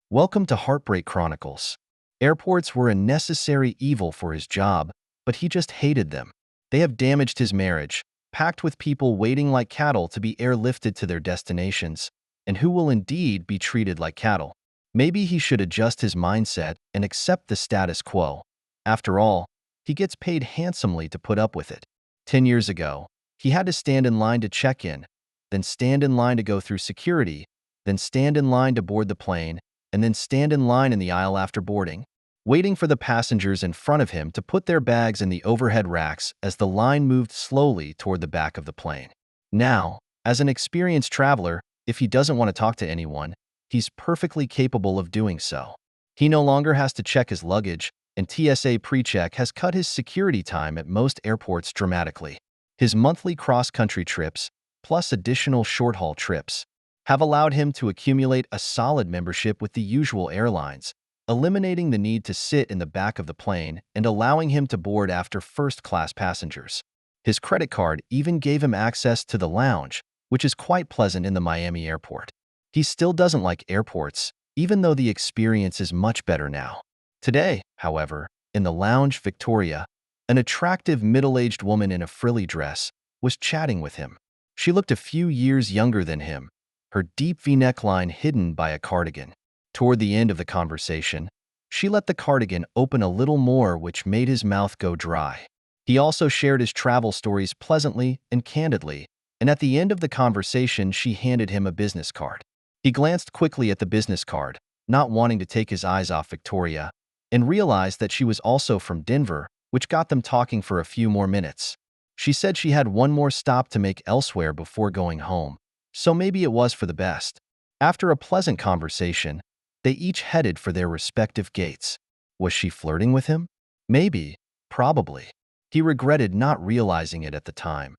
Welcome to Heartbreak Chronicles. Airports were a necessary evil for his job, but he just hated them. They have damaged his marriage, packed with people waiting like cattle to be airlifted to their destinations, and who will indeed be treated like cattle. Maybe he should adjust his mindset and accept the status quo. After all, he gets paid handsomely to put up with it. 10 years ago, he had to stand in line to check in, then stand in line to go through security, then stand in line to board the plane, and then stand in line in the aisle after boarding, waiting for the passengers in front of him to put their bags in the overhead racks as the line moved slowly toward the back of the plane. Now, as an experienced traveler, if he doesn't want to talk to anyone, he's perfectly capable of doing so. He no longer has to check his luggage, and TSA PreCheck has cut his security time at most airports dramatically. His monthly cross-country trips, plus additional short-haul trips, have allowed him to accumulate a solid membership with the usual airlines, eliminating the need to sit in the back of the plane and allowing him to board after first-class passengers. His credit card even gave him access to the lounge, which is quite pleasant in the Miami airport. He still doesn't like airports, even though the experience is much better now. Today, however, in the lounge Victoria, an attractive middle-aged woman in a frilly dress was chatting with him. She looked a few years younger than him, her deep V-neck line hidden by a cardigan. Toward the end of the conversation, she let the cardigan open a little more, which made his mouth go dry. He also shared his travel stories pleasantly and candidly, and at the end of the conversation, she handed him a business card. He glanced quickly at the business card, not wanting to take his eyes off Victoria, and realized that she was also from Denver, which got them talking for a few more minutes. She said she had one more stop to make elsewhere before going home, so maybe it was for the best. After a pleasant conversation, they each headed for their respective gates. Was she flirting with him? Maybe, probably. He regretted not realizing it at the time.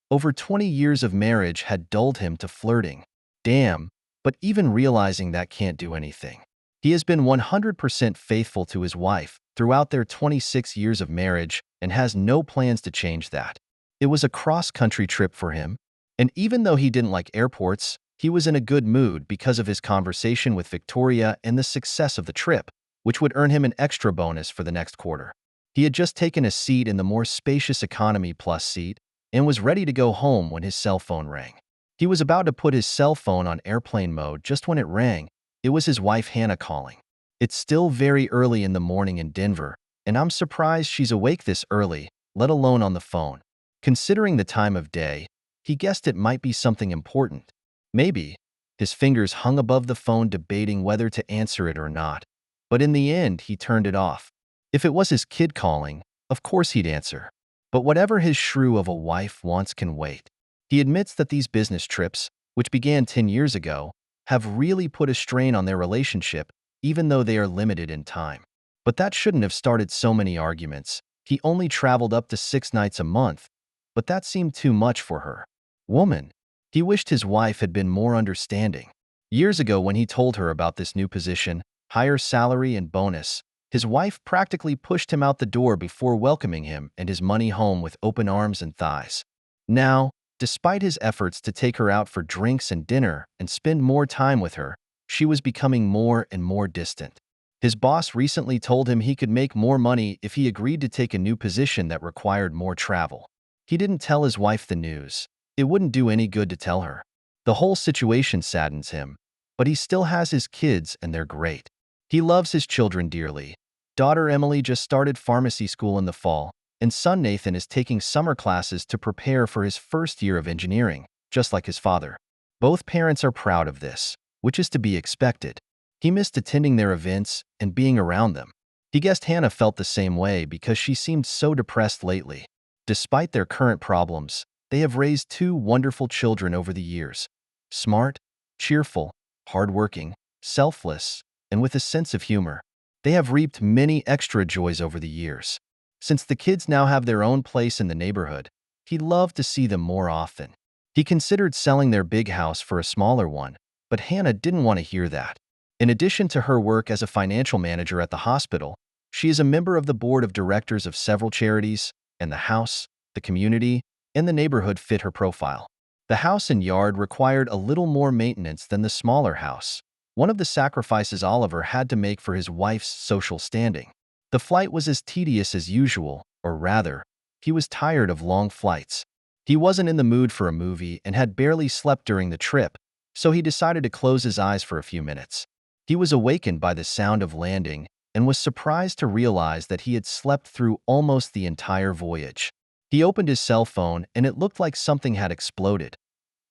Over 20 years of marriage had dulled him to flirting. Damn, but even realizing that can't do anything. He has been 100% faithful to his wife throughout their 26 years of marriage and has no plans to change that. It was a cross-country trip for him, and even though he didn't like airports, he was in a good mood because of his conversation with Victoria and the success of the trip, which would earn him an extra bonus for the next quarter. He had just taken a seat in the more spacious Economy Plus seat and was ready to go home when his cell phone rang. He was about to put his cell phone on airplane mode just when it rang. It was his wife Hannah calling. It's still very early in the morning in Denver, and I'm surprised she's awake this early, let alone on the phone. Considering the time of day, he guessed it might be something important. Maybe. His fingers hung above the phone debating whether to answer it or not, but in the end he turned it off. If it was his kid calling, of course he'd answer. But whatever his shrew of a wife wants can wait. He admits that these business trips, which began 10 years ago, have really put a strain on their relationship, even though they are limited in time. But that shouldn't have started so many arguments. He only traveled up to 6 nights a month, but that seemed too much for her. Woman. He wished his wife had been more understanding. Years ago, when he told her about this new position, higher salary and bonus, his wife practically pushed him out the door before welcoming him and his money home with open arms and thighs. Now, despite his efforts to take her out for drinks and dinner and spend more time with her, she was becoming more and more distant. His boss recently told him he could make more money if he agreed to take a new position that required more travel. He didn't tell his wife the news. It wouldn't do any good to tell her. The whole situation saddens him, but he still has his kids and they're great. He loves his children dearly. Daughter Emily just started pharmacy school in the fall, and son Nathan is taking summer classes to prepare for his first year of engineering, just like his father. Both parents are proud of this, which is to be expected. He missed attending their events and being around them. He guessed Hannah felt the same way because she seemed so depressed lately. Despite their current problems, they have raised 2 wonderful children over the years. Smart, cheerful, hardworking, selfless, and with a sense of humor. They have reaped many extra joys over the years. Since the kids now have their own place in the neighborhood, he'd love to see them more often. He considered selling their big house for a smaller one, but Hannah didn't want to hear that. In addition to her work as a financial manager at the hospital, she is a member of the board of directors of several charities, and the house, the community, and the neighborhood fit her profile. The house and yard required a little more maintenance than the smaller house, one of the sacrifices Oliver had to make for his wife's social standing. The flight was as tedious as usual, or rather, he was tired of long flights. He wasn't in the mood for a movie and had barely slept during the trip, so he decided to close his eyes for a few minutes. He was awakened by the sound of landing and was surprised to realize that he had slept through almost the entire voyage. He opened his cell phone and it looked like something had exploded.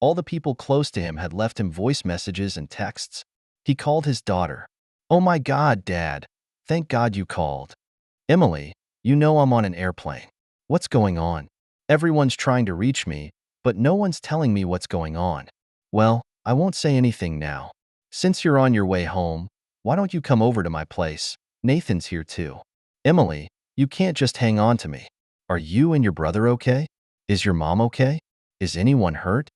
All the people close to him had left him voice messages and texts. He called his daughter. "Oh my God, Dad. Thank God you called. Emily, you know I'm on an airplane. What's going on? Everyone's trying to reach me, but no one's telling me what's going on." "Well, I won't say anything now. Since you're on your way home, why don't you come over to my place? Nathan's here too." "Emily, you can't just hang on to me. Are you and your brother okay? Is your mom okay? Is anyone hurt?"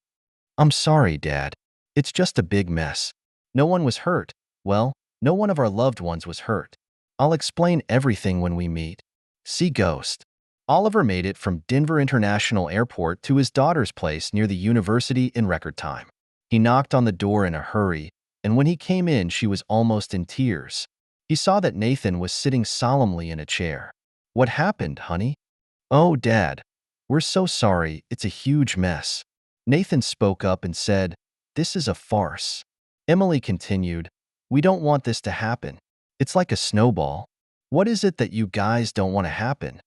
"I'm sorry, Dad. It's just a big mess. No one was hurt. Well, no one of our loved ones was hurt. I'll explain everything when we meet. See Ghost." Oliver made it from Denver International Airport to his daughter's place near the university in record time. He knocked on the door in a hurry, and when he came in, she was almost in tears. He saw that Nathan was sitting solemnly in a chair. "What happened, honey?" "Oh, Dad, we're so sorry. It's a huge mess." Nathan spoke up and said, "This is a farce." Emily continued, "We don't want this to happen. It's like a snowball. What is it that you guys don't want to happen?"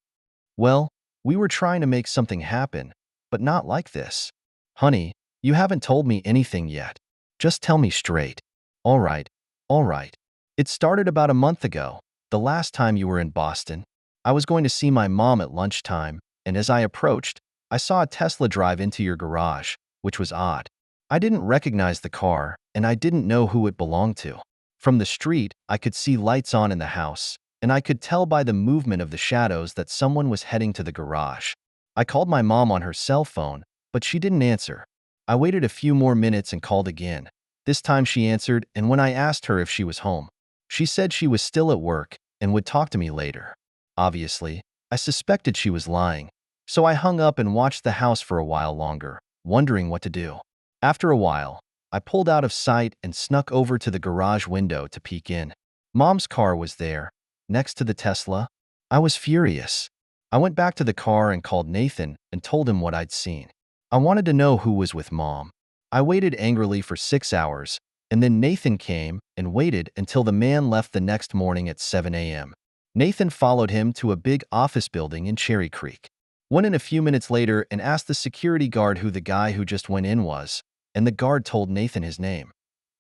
"Well, we were trying to make something happen, but not like this." "Honey, you haven't told me anything yet. Just tell me straight." All right. It started about a month ago, the last time you were in Boston. I was going to see my mom at lunchtime, and as I approached, I saw a Tesla drive into your garage, which was odd. I didn't recognize the car, and I didn't know who it belonged to. From the street, I could see lights on in the house, and I could tell by the movement of the shadows that someone was heading to the garage. I called my mom on her cell phone, but she didn't answer. I waited a few more minutes and called again. This time she answered, and when I asked her if she was home, she said she was still at work and would talk to me later. Obviously, I suspected she was lying, so I hung up and watched the house for a while longer, wondering what to do. After a while, I pulled out of sight and snuck over to the garage window to peek in. Mom's car was there, next to the Tesla. I was furious. I went back to the car and called Nathan and told him what I'd seen. I wanted to know who was with Mom. I waited angrily for 6 hours, and then Nathan came and waited until the man left the next morning at 7 a.m. Nathan followed him to a big office building in Cherry Creek. Went in a few minutes later and asked the security guard who the guy who just went in was, and the guard told Nathan his name.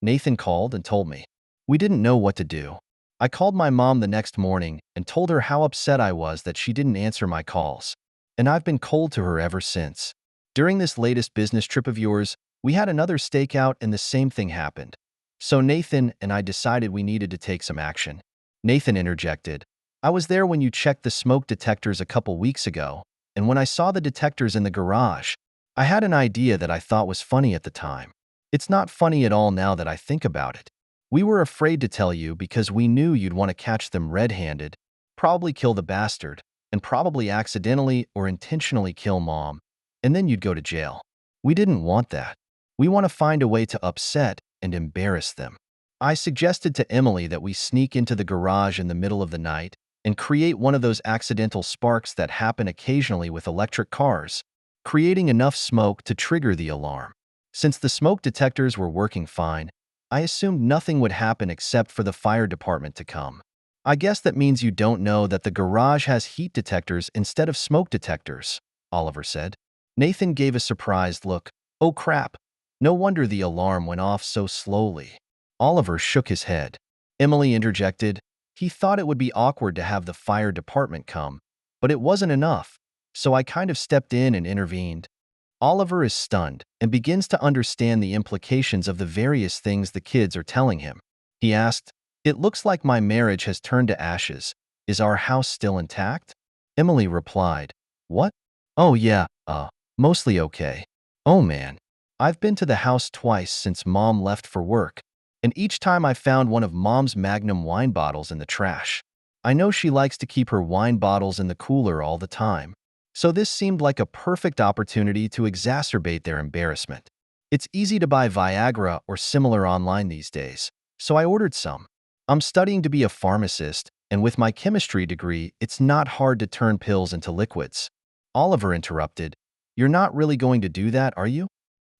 Nathan called and told me. We didn't know what to do. I called my mom the next morning and told her how upset I was that she didn't answer my calls, and I've been cold to her ever since. During this latest business trip of yours, we had another stakeout and the same thing happened. So Nathan and I decided we needed to take some action. Nathan interjected, "I was there when you checked the smoke detectors a couple weeks ago, and when I saw the detectors in the garage, I had an idea that I thought was funny at the time. It's not funny at all now that I think about it. We were afraid to tell you because we knew you'd want to catch them red-handed, probably kill the bastard, and probably accidentally or intentionally kill Mom, and then you'd go to jail. We didn't want that. We want to find a way to upset and embarrass them." I suggested to Emily that we sneak into the garage in the middle of the night and create one of those accidental sparks that happen occasionally with electric cars, creating enough smoke to trigger the alarm. Since the smoke detectors were working fine, I assumed nothing would happen except for the fire department to come. "I guess that means you don't know that the garage has heat detectors instead of smoke detectors," Oliver said. Nathan gave a surprised look. "Oh crap. No wonder the alarm went off so slowly." Oliver shook his head. Emily interjected, "He thought it would be awkward to have the fire department come, but it wasn't enough, so I kind of stepped in and intervened." Oliver is stunned and begins to understand the implications of the various things the kids are telling him. He asked, "It looks like my marriage has turned to ashes. Is our house still intact?" Emily replied, "What? Oh yeah, mostly okay. Oh man. I've been to the house twice since Mom left for work, and each time I found one of Mom's Magnum wine bottles in the trash. I know she likes to keep her wine bottles in the cooler all the time, so this seemed like a perfect opportunity to exacerbate their embarrassment. It's easy to buy Viagra or similar online these days. so I ordered some. I'm studying to be a pharmacist, and with my chemistry degree, it's not hard to turn pills into liquids. Oliver interrupted. You're not really going to do that, are you?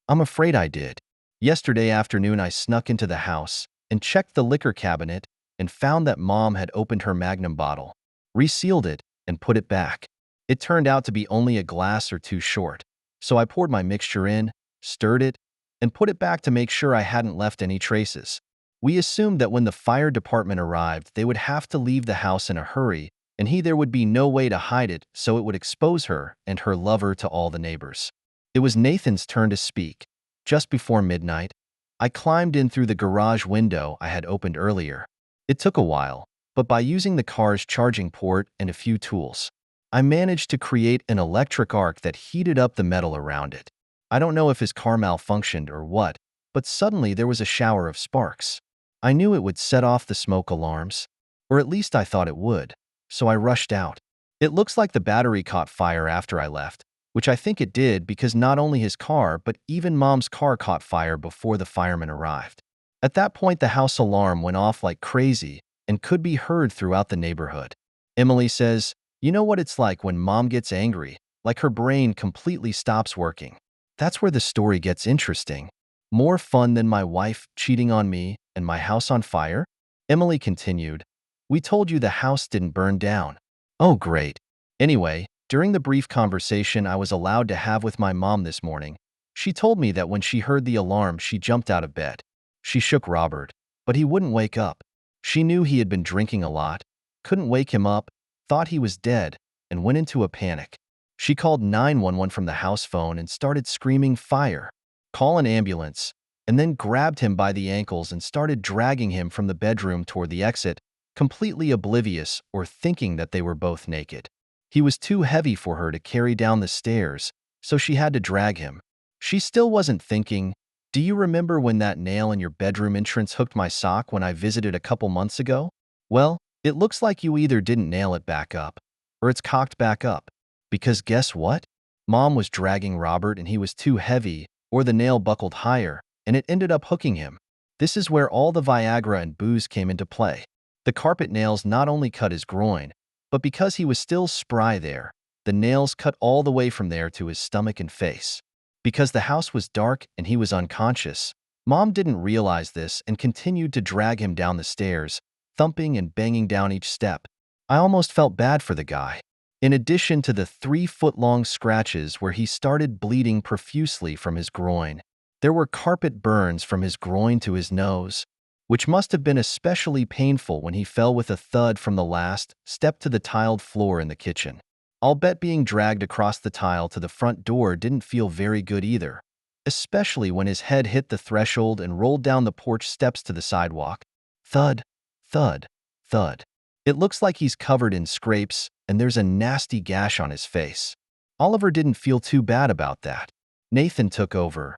I'm afraid I did. Yesterday afternoon, I snuck into the house and checked the liquor cabinet and found that Mom had opened her Magnum bottle, resealed it, and put it back. It turned out to be only a glass or two short, so I poured my mixture in, stirred it, and put it back to make sure I hadn't left any traces. We assumed that when the fire department arrived, they would have to leave the house in a hurry, and there would be no way to hide it, so it would expose her and her lover to all the neighbors. It was Nathan's turn to speak. Just before midnight, I climbed in through the garage window I had opened earlier. It took a while, but by using the car's charging port and a few tools, I managed to create an electric arc that heated up the metal around it. I don't know if his car malfunctioned or what, but suddenly there was a shower of sparks. I knew it would set off the smoke alarms, or at least I thought it would, so I rushed out. It looks like the battery caught fire after I left, which I think it did because not only his car but even Mom's car caught fire before the firemen arrived. At that point, the house alarm went off like crazy and could be heard throughout the neighborhood. Emily says, you know what it's like when Mom gets angry, like her brain completely stops working. That's where the story gets interesting. More fun than my wife cheating on me and my house on fire? Emily continued, we told you the house didn't burn down. Oh, great. Anyway, during the brief conversation I was allowed to have with my mom this morning, she told me that when she heard the alarm, she jumped out of bed. She shook Robert, but he wouldn't wake up. She knew he had been drinking a lot, couldn't wake him up, thought he was dead, and went into a panic. She called 911 from the house phone and started screaming, fire, call an ambulance, and then grabbed him by the ankles and started dragging him from the bedroom toward the exit, completely oblivious or thinking that they were both naked. He was too heavy for her to carry down the stairs, so she had to drag him. She still wasn't thinking, do you remember when that nail in your bedroom entrance hooked my sock when I visited a couple months ago? Well, it looks like you either didn't nail it back up, or it's cocked back up. Because guess what? Mom was dragging Robert and he was too heavy, or the nail buckled higher, and it ended up hooking him. This is where all the Viagra and booze came into play. The carpet nails not only cut his groin, but because he was still spry there, the nails cut all the way from there to his stomach and face. Because the house was dark and he was unconscious, Mom didn't realize this and continued to drag him down the stairs, thumping and banging down each step. I almost felt bad for the guy. In addition to the 3-foot-long scratches where he started bleeding profusely from his groin, there were carpet burns from his groin to his nose, which must have been especially painful when he fell with a thud from the last step to the tiled floor in the kitchen. I'll bet being dragged across the tile to the front door didn't feel very good either, especially when his head hit the threshold and rolled down the porch steps to the sidewalk. Thud, thud, thud. It looks like he's covered in scrapes, and there's a nasty gash on his face. Oliver didn't feel too bad about that. Nathan took over.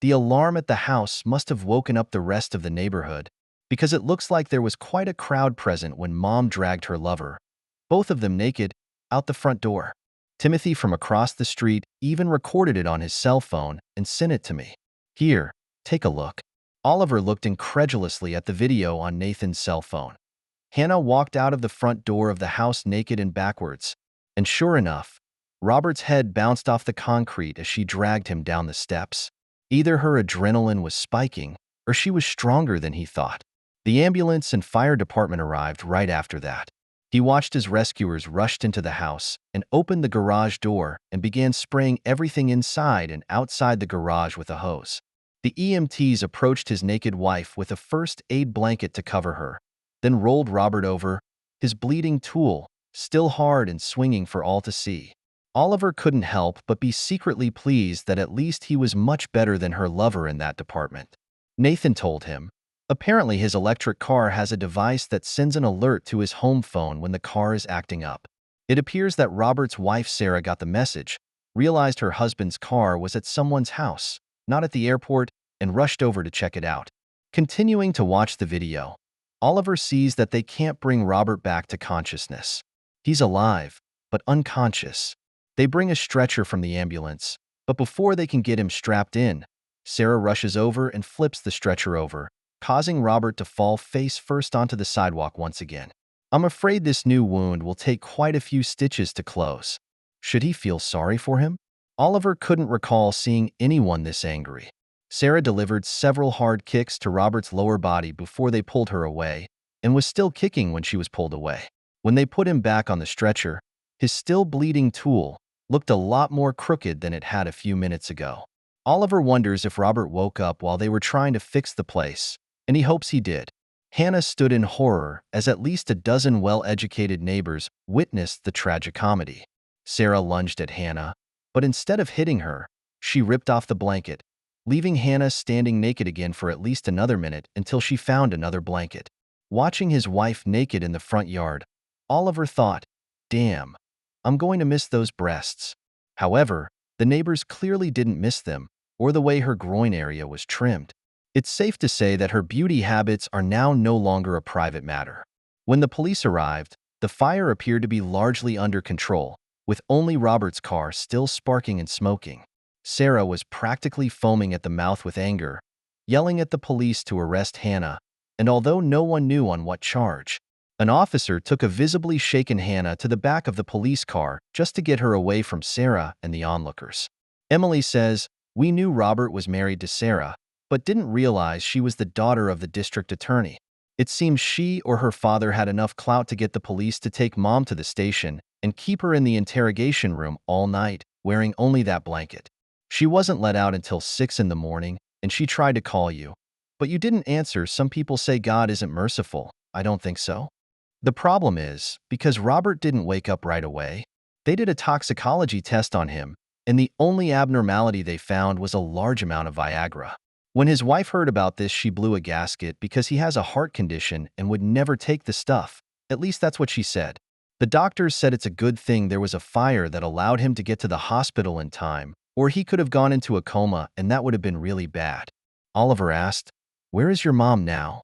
The alarm at the house must have woken up the rest of the neighborhood, because it looks like there was quite a crowd present when Mom dragged her lover, both of them naked, out the front door. Timothy from across the street even recorded it on his cell phone and sent it to me. Here, take a look. Oliver looked incredulously at the video on Nathan's cell phone. Hannah walked out of the front door of the house naked and backwards, and sure enough, Robert's head bounced off the concrete as she dragged him down the steps. Either her adrenaline was spiking, or she was stronger than he thought. The ambulance and fire department arrived right after that. He watched as rescuers rushed into the house and opened the garage door and began spraying everything inside and outside the garage with a hose. The EMTs approached his naked wife with a first aid blanket to cover her, then rolled Robert over, his bleeding tool still hard and swinging for all to see. Oliver couldn't help but be secretly pleased that at least he was much better than her lover in that department. Nathan told him, apparently his electric car has a device that sends an alert to his home phone when the car is acting up. It appears that Robert's wife Sarah got the message, realized her husband's car was at someone's house, not at the airport, and rushed over to check it out. Continuing to watch the video, Oliver sees that they can't bring Robert back to consciousness. He's alive, but unconscious. They bring a stretcher from the ambulance, but before they can get him strapped in, Sarah rushes over and flips the stretcher over, causing Robert to fall face first onto the sidewalk once again. I'm afraid this new wound will take quite a few stitches to close. Should he feel sorry for him? Oliver couldn't recall seeing anyone this angry. Sarah delivered several hard kicks to Robert's lower body before they pulled her away, and was still kicking when she was pulled away. When they put him back on the stretcher, his still bleeding tool looked a lot more crooked than it had a few minutes ago. Oliver wonders if Robert woke up while they were trying to fix the place, and he hopes he did. Hannah stood in horror as at least a dozen well-educated neighbors witnessed the tragicomedy. Sarah lunged at Hannah, but instead of hitting her, she ripped off the blanket, leaving Hannah standing naked again for at least another minute until she found another blanket. Watching his wife naked in the front yard, Oliver thought, "Damn, I'm going to miss those breasts." However, the neighbors clearly didn't miss them, or the way her groin area was trimmed. It's safe to say that her beauty habits are now no longer a private matter. When the police arrived, the fire appeared to be largely under control, with only Robert's car still sparking and smoking. Sarah was practically foaming at the mouth with anger, yelling at the police to arrest Hannah, and although no one knew on what charge, an officer took a visibly shaken Hannah to the back of the police car just to get her away from Sarah and the onlookers. Emily says, "We knew Robert was married to Sarah, but didn't realize she was the daughter of the district attorney. It seems she or her father had enough clout to get the police to take Mom to the station and keep her in the interrogation room all night, wearing only that blanket. She wasn't let out until 6 in the morning, and she tried to call you. But you didn't answer. Some people say God isn't merciful. I don't think so." The problem is, because Robert didn't wake up right away, they did a toxicology test on him, and the only abnormality they found was a large amount of Viagra. When his wife heard about this, she blew a gasket because he has a heart condition and would never take the stuff. At least that's what she said. The doctors said it's a good thing there was a fire that allowed him to get to the hospital in time, or he could have gone into a coma and that would have been really bad. Oliver asked, "Where is your mom now?"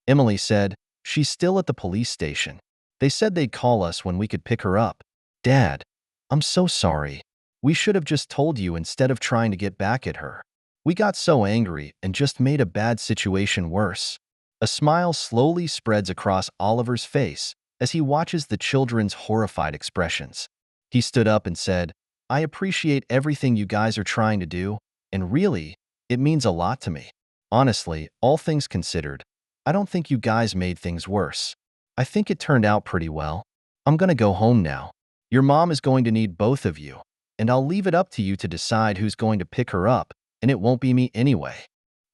Emily said, "She's still at the police station. They said they'd call us when we could pick her up." "Dad, I'm so sorry. We should have just told you instead of trying to get back at her. We got so angry and just made a bad situation worse." A smile slowly spreads across Oliver's face as he watches the children's horrified expressions. He stood up and said, "I appreciate everything you guys are trying to do, and really, it means a lot to me. Honestly, all things considered, I don't think you guys made things worse. I think it turned out pretty well. I'm gonna go home now. Your mom is going to need both of you, and I'll leave it up to you to decide who's going to pick her up, and it won't be me anyway."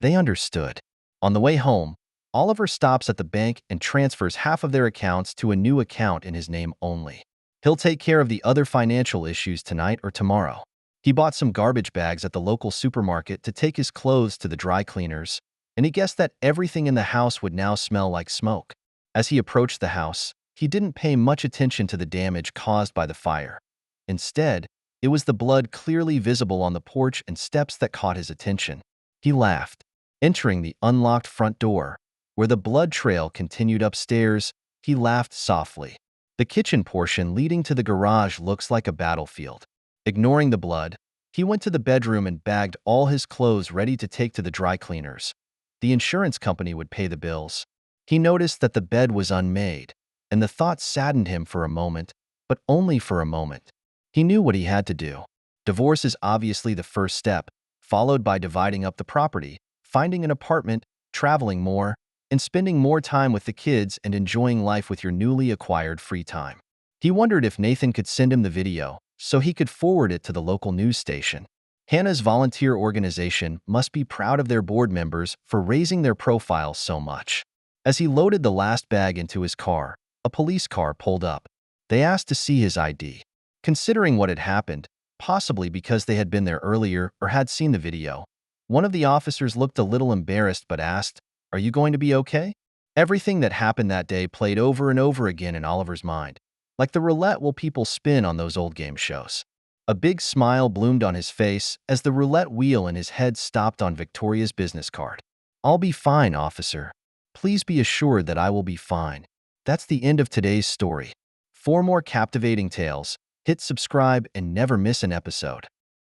They understood. On the way home, Oliver stops at the bank and transfers half of their accounts to a new account in his name only. He'll take care of the other financial issues tonight or tomorrow. He bought some garbage bags at the local supermarket to take his clothes to the dry cleaners, and he guessed that everything in the house would now smell like smoke. As he approached the house, he didn't pay much attention to the damage caused by the fire. Instead, it was the blood clearly visible on the porch and steps that caught his attention. He laughed. Entering the unlocked front door, where the blood trail continued upstairs, he laughed softly. The kitchen portion leading to the garage looks like a battlefield. Ignoring the blood, he went to the bedroom and bagged all his clothes ready to take to the dry cleaners. The insurance company would pay the bills. He noticed that the bed was unmade, and the thought saddened him for a moment, but only for a moment. He knew what he had to do. Divorce is obviously the first step, followed by dividing up the property, finding an apartment, traveling more, and spending more time with the kids and enjoying life with your newly acquired free time. He wondered if Nathan could send him the video so he could forward it to the local news station. Hannah's volunteer organization must be proud of their board members for raising their profile so much. As he loaded the last bag into his car, a police car pulled up. They asked to see his ID. Considering what had happened, possibly because they had been there earlier or had seen the video, one of the officers looked a little embarrassed but asked, "Are you going to be okay?" Everything that happened that day played over and over again in Oliver's mind, like the roulette will people spin on those old game shows. A big smile bloomed on his face as the roulette wheel in his head stopped on Victoria's business card. "I'll be fine, officer. Please be assured that I will be fine." That's the end of today's story. For more captivating tales, hit subscribe and never miss an episode.